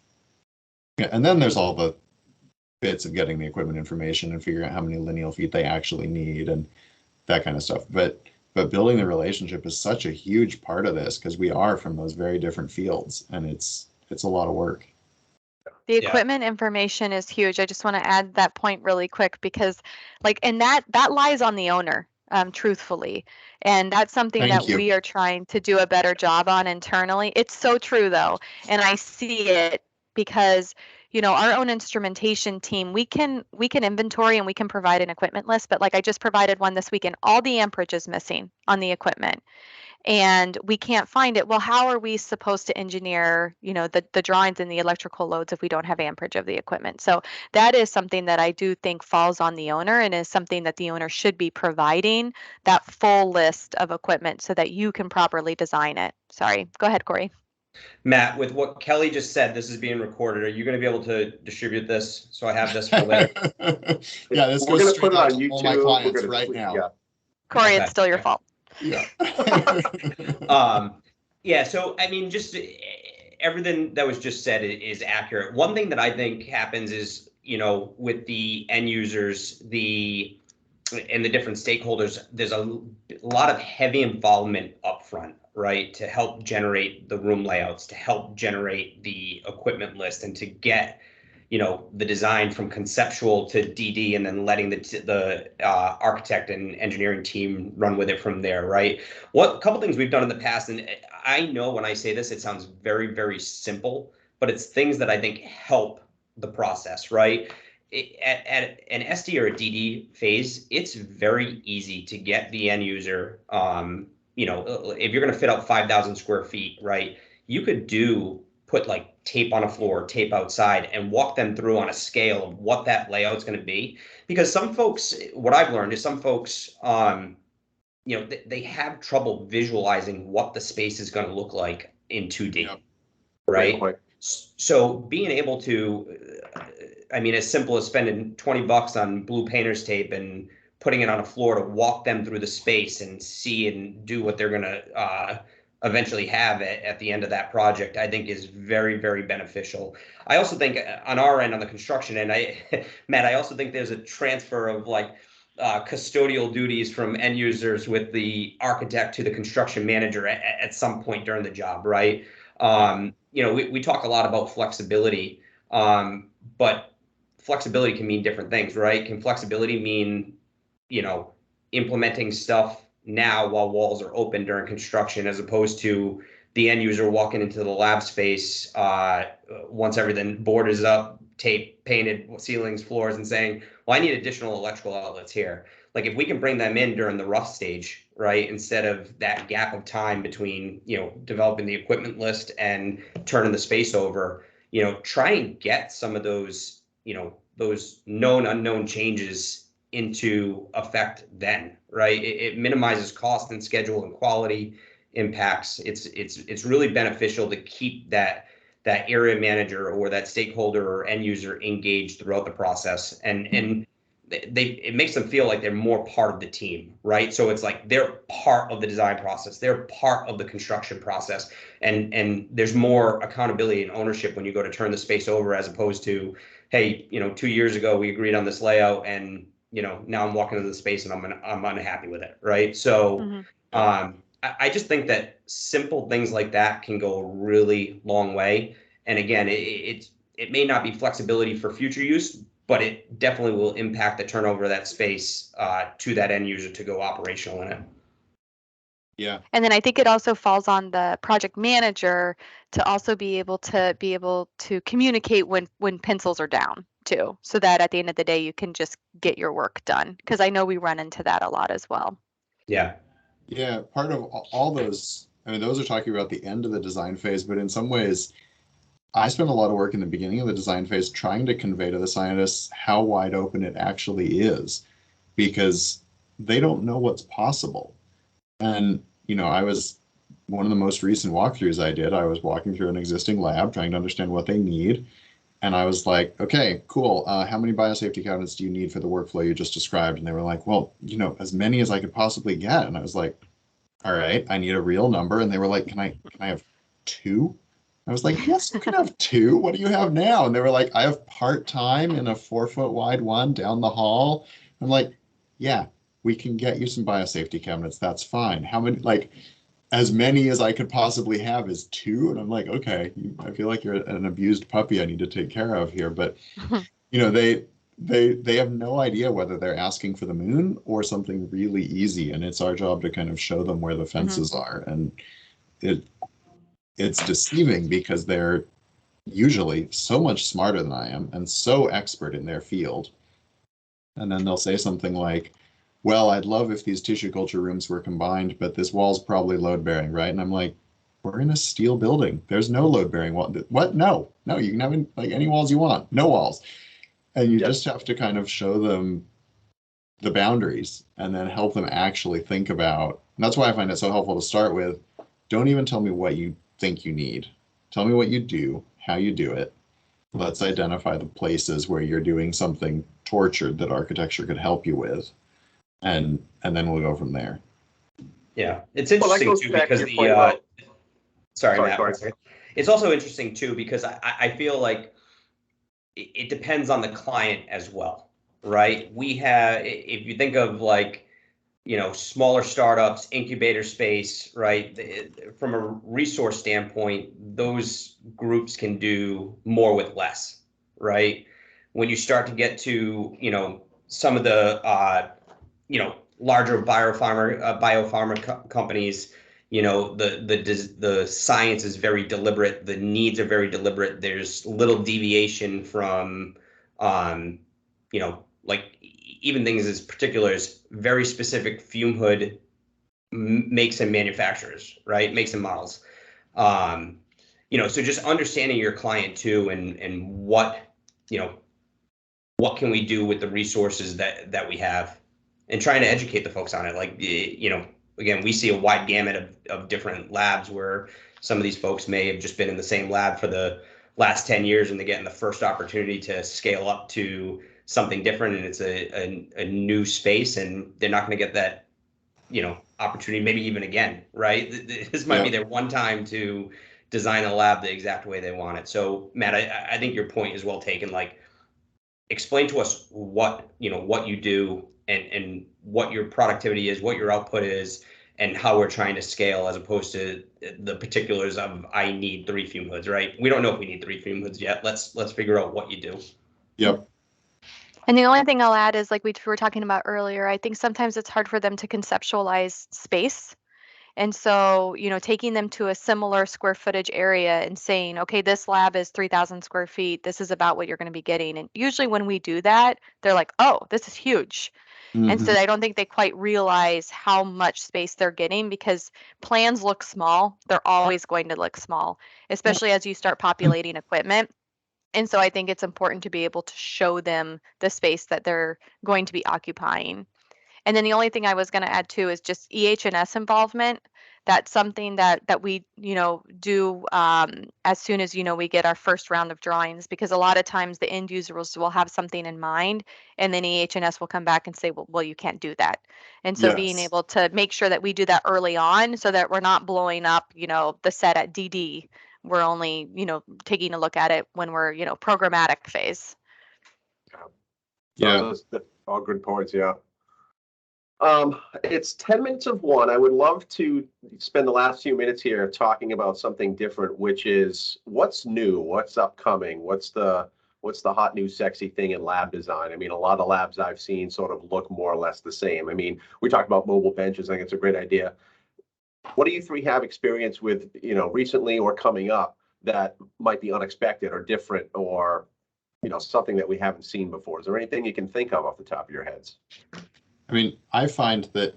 and then there's all the bits of getting the equipment information and figuring out how many lineal feet they actually need and that kind of stuff. But building the relationship is such a huge part of this, because we are from those very different fields, and it's a lot of work. The equipment information is huge. I just want to add that point really quick, because and that lies on the owner, truthfully. And that's something that we are trying to do a better job on internally. It's so true though. And I see it because, our own instrumentation team, we can inventory and we can provide an equipment list, but I just provided one this weekend, all the amperage is missing on the equipment. And we can't find it. Well, how are we supposed to engineer, the drawings and the electrical loads if we don't have amperage of the equipment? So that is something that I do think falls on the owner, and is something that the owner should be providing, that full list of equipment so that you can properly design it. Sorry, go ahead, Corey. Matt, with what Kelly just said, this is being recorded. Are you going to be able to distribute this so I have this for later? Yeah, this We're goes going to straight put it out on to all my YouTube. We're clients going right to, now. yeah. Corey, Okay. it's still your fault. Yeah. Yeah, so I mean, just everything that was just said is accurate. One thing that I think happens is, with the end users, and the different stakeholders, there's a lot of heavy involvement up front, right, to help generate the room layouts, to help generate the equipment list, and to get the design from conceptual to DD, and then letting the architect and engineering team run with it from there, right? A couple things we've done in the past, and I know when I say this, it sounds very, very simple, but it's things that I think help the process, right? At an SD or a DD phase, it's very easy to get the end user, if you're going to fit out 5,000 square feet, right? You could put like tape on a floor, tape outside, and walk them through on a scale of what that layout's going to be. Because some folks, what I've learned is some folks, they have trouble visualizing what the space is going to look like in 2D, Yep. right? So being able to, as simple as spending $20 on blue painter's tape and putting it on a floor to walk them through the space and see and do what they're going to eventually have at the end of that project, I think is very, very beneficial. I also think on our end, on the construction end, Matt, I also think there's a transfer of custodial duties from end users with the architect to the construction manager at some point during the job, right? We talk a lot about flexibility, but flexibility can mean different things, right? Can flexibility mean, implementing stuff now while walls are open during construction, as opposed to the end user walking into the lab space once everything board is up, tape, painted, ceilings, floors, and saying, well, I need additional electrical outlets here. Like if we can bring them in during the rough stage, right, instead of that gap of time between, developing the equipment list and turning the space over, try and get some of those, those known unknown changes into effect then, right? It minimizes cost and schedule and quality impacts. It's really beneficial to keep that area manager or that stakeholder or end user engaged throughout the process, and it makes them feel like they're more part of the team, right? So it's like they're part of the design process, they're part of the construction process, and there's more accountability and ownership when you go to turn the space over, as opposed to, hey, 2 years ago we agreed on this layout, and now I'm walking into the space and I'm unhappy with it, right? So I just think that simple things like that can go a really long way. And again, it may not be flexibility for future use, but it definitely will impact the turnover of that space to that end user to go operational in it. Yeah. And then I think it also falls on the project manager to also be able to communicate when pencils are down too, so that at the end of the day you can just get your work done. Because I know we run into that a lot as well. Yeah. Yeah, part of all those, those are talking about the end of the design phase, but in some ways, I spent a lot of work in the beginning of the design phase trying to convey to the scientists how wide open it actually is, because they don't know what's possible. And, I was, one of the most recent walkthroughs I did, I was walking through an existing lab trying to understand what they need. And I was like, okay, cool. How many biosafety cabinets do you need for the workflow you just described? And they were like, well, as many as I could possibly get. And I was like, all right, I need a real number. And they were like, can I have 2? I was like, yes, you can have 2. What do you have now? And they were like, I have part-time in a 4-foot wide one down the hall. I'm like, yeah, we can get you some biosafety cabinets. That's fine. How many, as many as I could possibly have is 2. And I'm like, okay, I feel like you're an abused puppy I need to take care of here. But, they have no idea whether they're asking for the moon or something really easy. And it's our job to kind of show them where the fences are. And it's deceiving because they're usually so much smarter than I am and so expert in their field. And then they'll say something like, well, I'd love if these tissue culture rooms were combined, but this wall's probably load bearing, right? And I'm like, we're in a steel building. There's no load bearing wall. What? No, you can have any walls you want, no walls. And you just have to kind of show them the boundaries and then help them actually think about. And that's why I find it so helpful to start with, don't even tell me what you think you need. Tell me what you do, how you do it. Let's identify the places where you're doing something tortured that architecture could help you with, and then we'll go from there. Yeah, it's Well, that interesting goes too back to because your the point about. sorry, Sorry, Matt. Corey. One second. It's also interesting too because I feel like it depends on the client as well, right? We have, if you think of like, you know, smaller startups, incubator space, right? From a resource standpoint, those groups can do more with less, right? When you start to get to, you know, some of the, you know, larger biopharma companies, you know, the science is very deliberate, the needs are very deliberate. There's little deviation from, you know, like even things as particular as very specific fume hood makes and manufacturers, right? Makes and models. You know, so just understanding your client too, and what, you know, what can we do with the resources that we have, and trying to educate the folks on it. Like, you know, again, we see a wide gamut of different labs where some of these folks may have just been in the same lab for the last 10 years and they're getting the first opportunity to scale up to something different, and it's a new space, and they're not going to get that, you know, opportunity maybe even again, right? This might be their one time to design a lab the exact way they want it. So Matt, I think your point is well taken. Like, explain to us what, you know, what you do, and what your productivity is, what your output is, and how we're trying to scale, as opposed to the particulars of I need 3 fume hoods, right? We don't know if we need 3 fume hoods yet. Let's figure out what you do. Yep. And the only thing I'll add is, like we were talking about earlier, I think sometimes it's hard for them to conceptualize space. And so, you know, taking them to a similar square footage area and saying, okay, this lab is 3,000 square feet. This is about what you're going to be getting. And usually when we do that, they're like, oh, this is huge. And so I don't think they quite realize how much space they're getting, because plans look small. They're always going to look small, especially as you start populating equipment. And so I think it's important to be able to show them the space that they're going to be occupying. And then the only thing I was going to add too is just EH&S involvement. That's something that we, you know, do as soon as, you know, we get our first round of drawings, because a lot of times the end users will have something in mind, and then EH&S will come back and say, well, you can't do that. And so being able to make sure that we do that early on, so that we're not blowing up, you know, the set at DD. We're only, you know, taking a look at it when we're, you know, programmatic phase. Yeah, those all good points. Yeah. It's 10 minutes of one. I would love to spend the last few minutes here talking about something different, which is what's new, what's upcoming, what's the hot new sexy thing in lab design. I mean, a lot of labs I've seen sort of look more or less the same. I mean, we talked about mobile benches. I think it's a great idea. What do you three have experience with, you know, recently or coming up that might be unexpected or different, or, you know, something that we haven't seen before? Is there anything you can think of off the top of your heads? I mean, I find that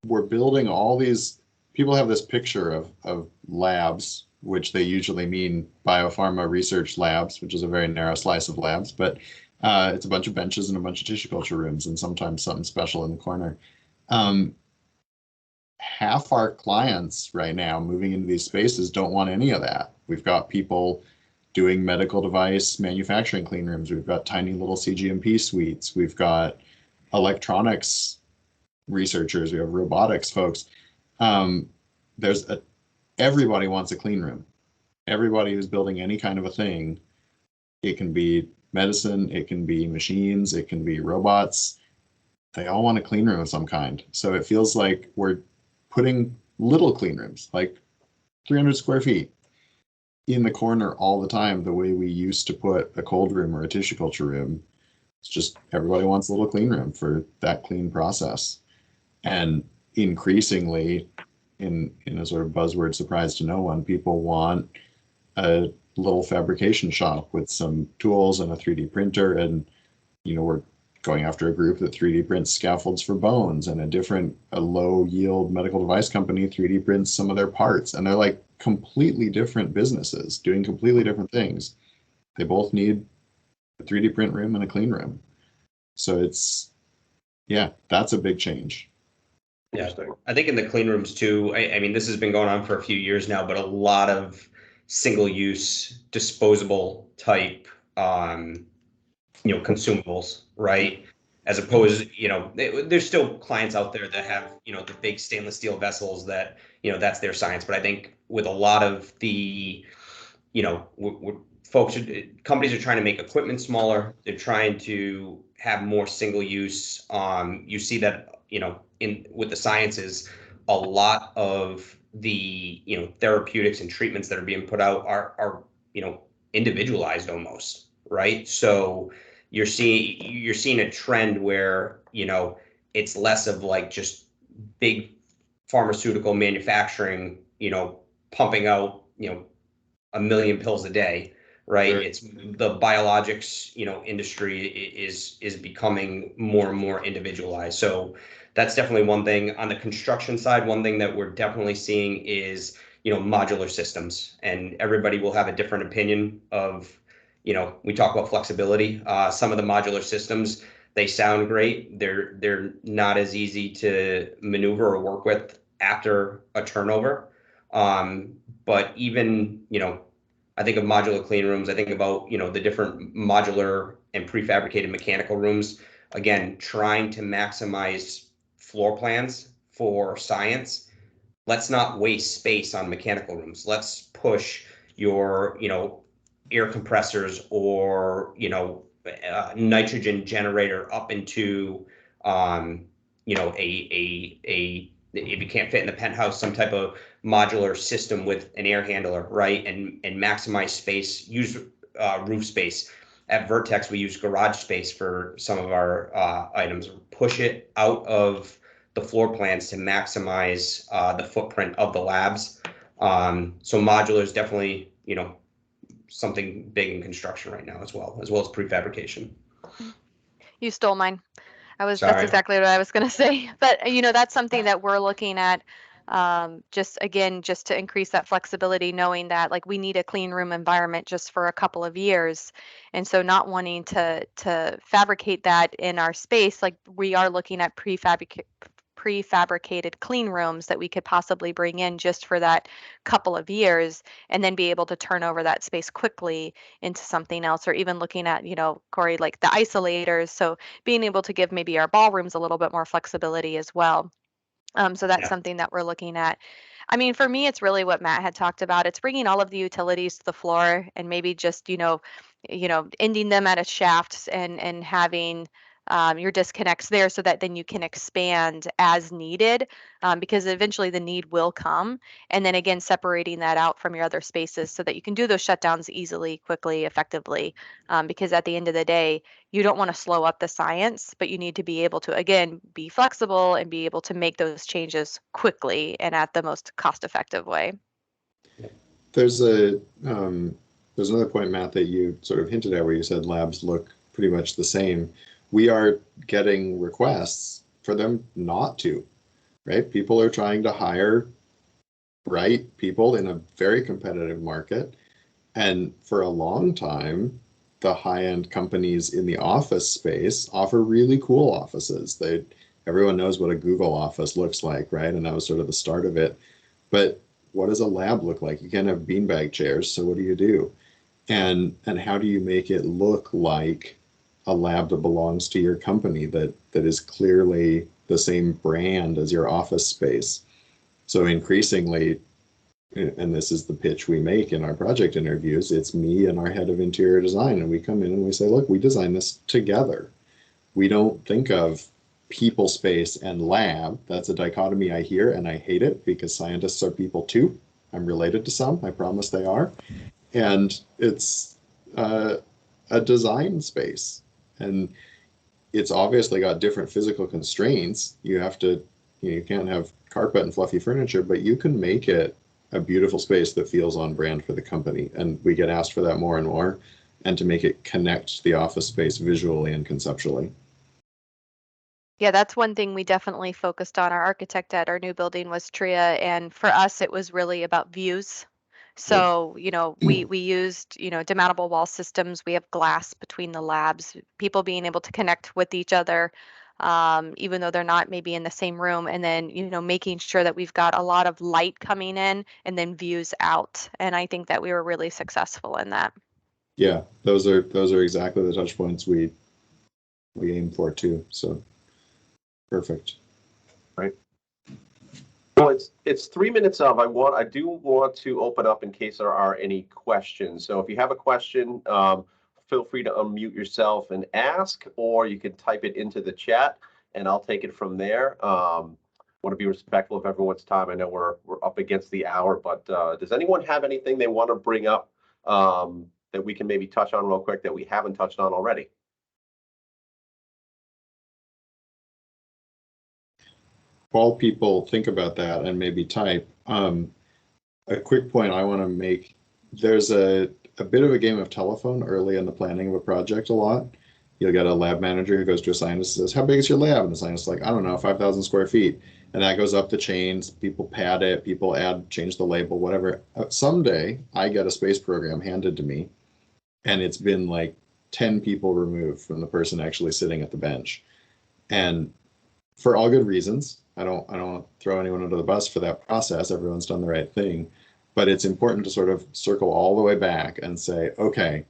we're building all these, people have this picture of labs, which they usually mean biopharma research labs, which is a very narrow slice of labs, but it's a bunch of benches and a bunch of tissue culture rooms, and sometimes something special in the corner. Half our clients right now moving into these spaces don't want any of that. We've got people doing medical device manufacturing clean rooms. We've got tiny little CGMP suites. We've got electronics researchers. We have robotics folks. Everybody wants a clean room. Everybody who's building any kind of a thing, it can be medicine, it can be machines, it can be robots. They all want a clean room of some kind. So it feels like we're putting little clean rooms, like 300 square feet, in the corner all the time, the way we used to put a cold room or a tissue culture room. It's just everybody wants a little clean room for that clean process. And increasingly, in a sort of buzzword surprise to no one, people want a little fabrication shop with some tools and a 3D printer. And, you know, we're going after a group that 3D prints scaffolds for bones, and a low yield medical device company 3D prints some of their parts. And they're like completely different businesses doing completely different things. They both need a 3D print room and a clean room. So that's a big change. Yeah, I think in the clean rooms too, I mean, this has been going on for a few years now, but a lot of single-use, disposable type, consumables, right? As opposed, there's still clients out there that have, the big stainless steel vessels that, that's their science. But I think with a lot of the, companies are trying to make equipment smaller. They're trying to have more single use. You see that, with the sciences, a lot of the, therapeutics and treatments that are being put out are individualized almost, right? So you're seeing a trend where, it's less of like just big pharmaceutical manufacturing, pumping out, 1 million pills a day, right? Sure. It's the biologics, industry is becoming more and more individualized. So that's definitely one thing. On the construction side, one thing that we're definitely seeing is, modular systems, and everybody will have a different opinion of, we talk about flexibility. Some of the modular systems, they sound great. They're not as easy to maneuver or work with after a turnover. But even, I think of modular clean rooms. I think about, the different modular and prefabricated mechanical rooms. Again, trying to maximize floor plans for science. Let's not waste space on mechanical rooms. Let's push your, air compressors or, nitrogen generator up into, if you can't fit in the penthouse, some type of modular system with an air handler, right? And maximize space, use roof space. At Vertex, we use garage space for some of our items. Push it out of the floor plans to maximize the footprint of the labs. So modular is definitely, something big in construction right now as well as prefabrication. You stole mine. That's Sorry. exactly what I was going to say. But that's something that we're looking at, just to increase that flexibility, knowing that like we need a clean room environment just for a couple of years, and so not wanting to fabricate that in our space. Like we are looking at prefabricated clean rooms that we could possibly bring in just for that couple of years, and then be able to turn over that space quickly into something else. Or even looking at, Corey, like the isolators, so being able to give maybe our ballrooms a little bit more flexibility as well. So that's something that we're looking at. I mean, for me, it's really what Matt had talked about. It's bringing all of the utilities to the floor, and maybe just, ending them at a shaft, and having your disconnects there, so that then you can expand as needed, because eventually the need will come. And then again, separating that out from your other spaces so that you can do those shutdowns easily, quickly, effectively. Because at the end of the day, you don't want to slow up the science, but you need to be able to, again, be flexible and be able to make those changes quickly and at the most cost-effective way. There's there's another point, Matt, that you sort of hinted at where you said labs look pretty much the same. We are getting requests for them not to, right? People are trying to hire bright people in a very competitive market. And for a long time, the high-end companies in the office space offer really cool offices. Everyone knows what a Google office looks like, right? And that was sort of the start of it. But what does a lab look like? You can't have beanbag chairs, so what do you do? And how do you make it look like a lab that belongs to your company, that is clearly the same brand as your office space? So increasingly, and this is the pitch we make in our project interviews, it's me and our head of interior design, and we come in and we say, look, we designed this together. We don't think of people space and lab. That's a dichotomy I hear, and I hate it, because scientists are people too. I'm related to some, I promise they are. And it's a design space, and it's obviously got different physical constraints. You can't have carpet and fluffy furniture, but you can make it a beautiful space that feels on brand for the company. And we get asked for that more and more, and to make it connect the office space visually and conceptually. Yeah, that's one thing we definitely focused on. Our architect at our new building was Tria, and for us, it was really about views. So, we used, demountable wall systems. We have glass between the labs, people being able to connect with each other, even though they're not maybe in the same room, and then, making sure that we've got a lot of light coming in and then views out. And I think that we were really successful in that. Yeah, those are exactly the touch points we aim for too. So perfect. Right. Well, it's 3 minutes of. I do want to open up in case there are any questions. So if you have a question, feel free to unmute yourself and ask, or you can type it into the chat, and I'll take it from there. Want to be respectful of everyone's time. I know we're up against the hour, but does anyone have anything they want to bring up that we can maybe touch on real quick that we haven't touched on already? While people think about that and maybe type, a quick point I want to make, there's a bit of a game of telephone early in the planning of a project a lot. You'll get a lab manager who goes to a scientist and says, how big is your lab? And the scientist's like, I don't know, 5,000 square feet. And that goes up the chains, people pad it, people change the label, whatever. Someday I get a space program handed to me, and it's been like 10 people removed from the person actually sitting at the bench. And for all good reasons, I don't throw anyone under the bus for that process. Everyone's done the right thing. But it's important to sort of circle all the way back and say, okay,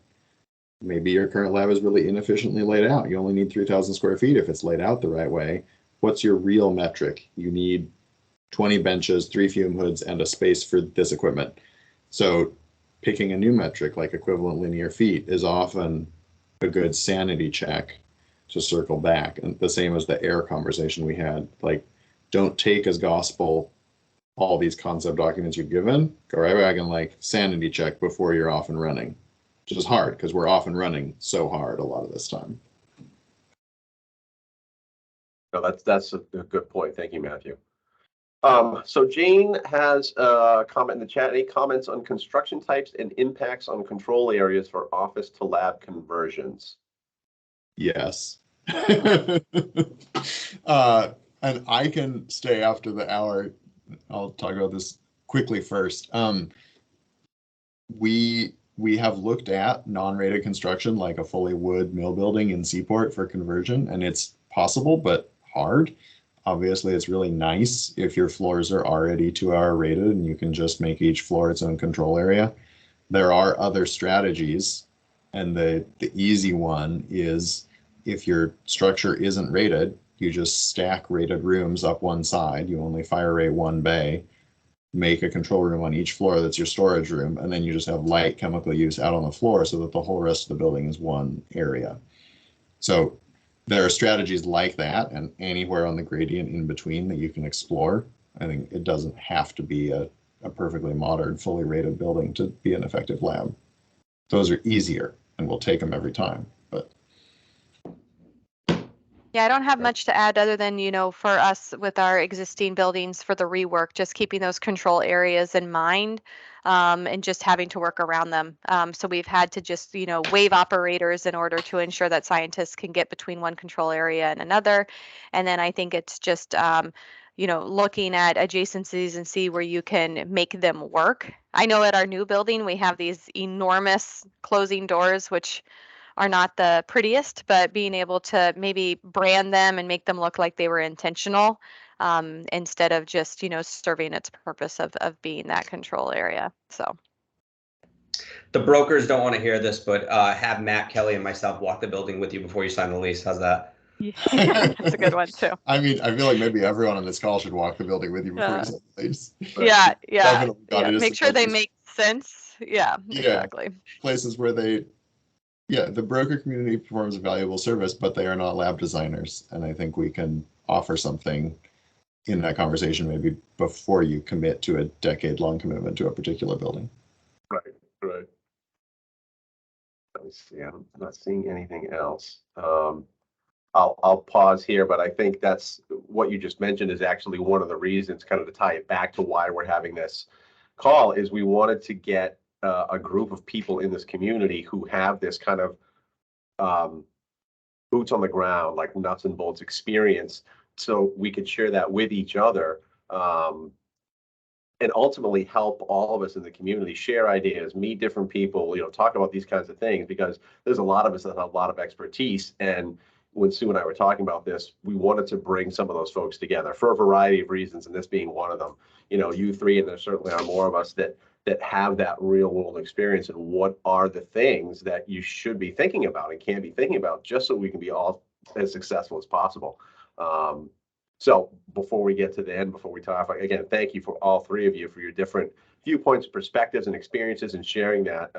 maybe your current lab is really inefficiently laid out. You only need 3,000 square feet if it's laid out the right way. What's your real metric? You need 20 benches, 3 fume hoods, and a space for this equipment. So picking a new metric like equivalent linear feet is often a good sanity check to circle back. And the same as the air conversation we had, like, don't take as gospel all these concept documents you've given. Go right back and like sanity check before you're off and running, which is hard because we're off and running so hard a lot of this time. No, that's a good point. Thank you, Matthew. So Jane has a comment in the chat. Any comments on construction types and impacts on control areas for office to lab conversions? Yes. And I can stay after the hour. I'll talk about this quickly first. We have looked at non-rated construction like a fully wood mill building in Seaport for conversion, and it's possible but hard. Obviously, it's really nice if your floors are already 2-hour rated and you can just make each floor its own control area. There are other strategies, and the easy one is if your structure isn't rated, you just stack rated rooms up one side. You only fire rate one bay, make a control room on each floor that's your storage room, and then you just have light chemical use out on the floor so that the whole rest of the building is one area. So there are strategies like that, and anywhere on the gradient in between that you can explore. I think it doesn't have to be a perfectly modern, fully rated building to be an effective lab. Those are easier, and we'll take them every time. But yeah, I don't have much to add other than, for us with our existing buildings for the rework, just keeping those control areas in mind, and just having to work around them. So we've had to just, wave operators in order to ensure that scientists can get between one control area and another. And then I think it's just, looking at adjacencies and see where you can make them work. I know at our new building, we have these enormous closing doors, which are not the prettiest, but being able to maybe brand them and make them look like they were intentional, instead of just, serving its purpose of being that control area. So the brokers don't want to hear this, but have Matt, Kelly, and myself walk the building with you before you sign the lease. How's that? yeah, that's a good one too. I mean, I feel like maybe everyone on this call should walk the building with you before you sign the lease. Yeah. It Make sure they make sense. Yeah, exactly. Places where the broker community performs a valuable service, but they are not lab designers. And I think we can offer something in that conversation maybe before you commit to a decade-long commitment to a particular building. Right. Let me see. I'm not seeing anything else. I'll pause here, but I think that's what you just mentioned is actually one of the reasons, kind of to tie it back to why we're having this call, is we wanted to get a group of people in this community who have this kind of boots on the ground, like nuts and bolts experience, so we could share that with each other, and ultimately help all of us in the community share ideas, meet different people, talk about these kinds of things, because there's a lot of us that have a lot of expertise, and when Sue and I were talking about this, we wanted to bring some of those folks together for a variety of reasons, and this being one of them. You know, you three, and there certainly are more of us that have that real world experience, and what are the things that you should be thinking about and can be thinking about, just so we can be all as successful as possible. So before we get to the end, before we talk, again, thank you for all three of you for your different viewpoints, perspectives, and experiences, and sharing that.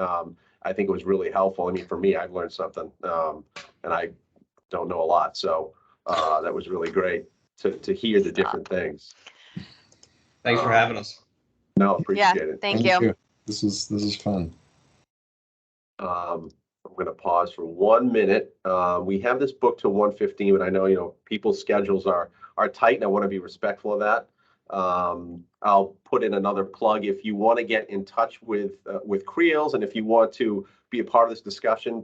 I think it was really helpful. I mean, for me, I've learned something, and I don't know a lot. So that was really great to hear the different things. Thanks for having us. No, appreciate it. Thank you. This is fun. I'm going to pause for 1 minute. We have this book till 1:15, but I know, you know, people's schedules are tight, and I want to be respectful of that. I'll put in another plug. If you want to get in touch with CREALS, and if you want to be a part of this discussion,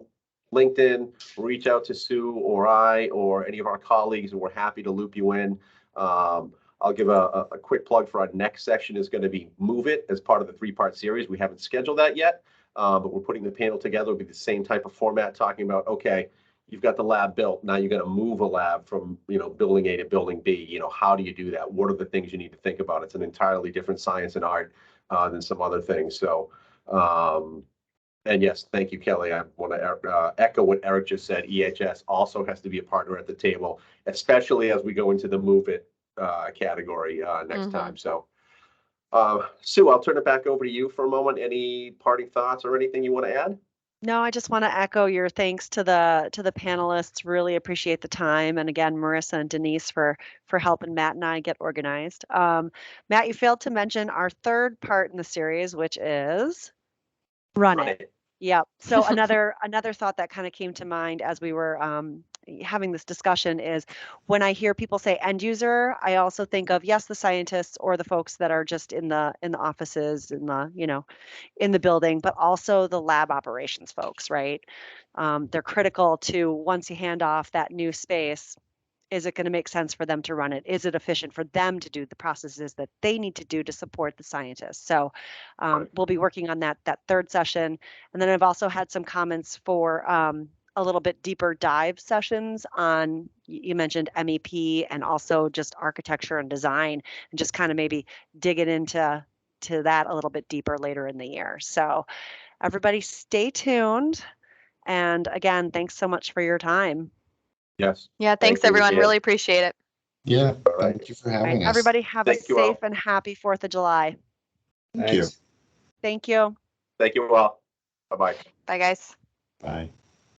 LinkedIn, reach out to Sue or I or any of our colleagues, and we're happy to loop you in. I'll give a quick plug for our next section is going to be Move It as part of the 3-part series. We haven't scheduled that yet, but we're putting the panel together. It'll be the same type of format, talking about, okay, you've got the lab built. Now you're going to move a lab from, you know, building A to building B. You know, how do you do that? What are the things you need to think about? It's an entirely different science and art than some other things. So, and yes, thank you, Kelly. I want to echo what Eric just said. EHS also has to be a partner at the table, especially as we go into the Move It category next time. So, Sue, I'll turn it back over to you for a moment. Any parting thoughts or anything you want to add? No, I just want to echo your thanks to the panelists. Really appreciate the time, and again, Marissa and Denise for helping Matt and I get organized. Matt, you failed to mention our third part in the series, which is Run It. Yep. So another thought that kind of came to mind as we were having this discussion is, when I hear people say end user, I also think of, yes, the scientists or the folks that are just in the offices, in the, you know, in the building, but also the lab operations folks, right? They're critical to, once you hand off that new space, is it going to make sense for them to run it? Is it efficient for them to do the processes that they need to do to support the scientists? So we'll be working on that third session. And then I've also had some comments for a little bit deeper dive sessions on, you mentioned MEP, and also just architecture and design, and just kind of maybe digging into that a little bit deeper later in the year. So everybody stay tuned. And again, thanks so much for your time. Yes. Yeah, thanks everyone. Really appreciate it. Yeah, thank you for having us. Everybody have a safe and happy 4th of July. Thank you. Thank you. Thank you all. Bye-bye. Bye, guys. Bye.